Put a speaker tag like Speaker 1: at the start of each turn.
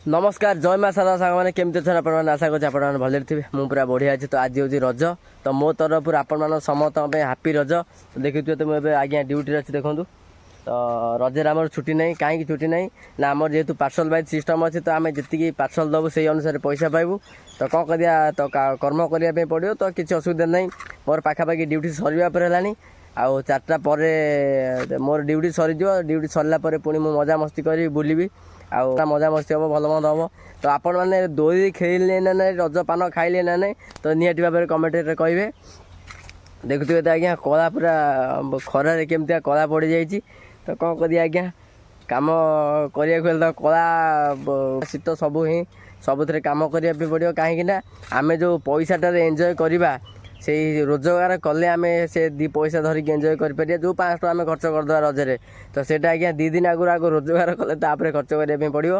Speaker 1: नमस्कार जय माँ सारा सांग मैंने केमती अच्छे आप आशा कर भले थे मुझे पूरा बढ़िया अच्छे। तो आज हूँ रज तो मो तरफ आपण समस्त हापी रज तो देखिए तो मुझे आज्ञा ड्यूटी अच्छी देखूँ। तो रजर आम छुट्टी नहीं कहीं छुट्टी नहीं ना आम जेहेतु पार्सल वाइज सिस्टम अच्छे तो आम जी पार्सल दबू से अनुसार पैसा पाइबू। तो कौन करिया तो कर्म करने पड़ो तो किसी असुविधा नहीं। मोर पाखापाखि ड्यूटी सरवा पर है आउ 4टा पर मोर ड्यूटी सरीज ड्यूटी सरला पुणी मुझे मजा मस्ती करी बुलबी आउ मजा मस्ती हम भल मंद हम। तो आपण मैंने दोरी खेलिले ना ना रज पान खाइले ना ना तो निहाती भाव में कमेंट कहे। देखुए तो आज्ञा कला पूरा खरारे केमती कला पड़ जाइए। तो कौन कर आज्ञा कम करा तो कला शीत सबू ही सबुथ कम करने पड़ो कहीं आम जो पैसाटार एंजय करवा से रोजगार कले आम से 2 पैसा धरिक एंजय कर जो 500 आम खर्च करदे रजरे। तो सेटा आज्ञा 2 दिन आगु रोजगार कले खर्च करने पड़ो।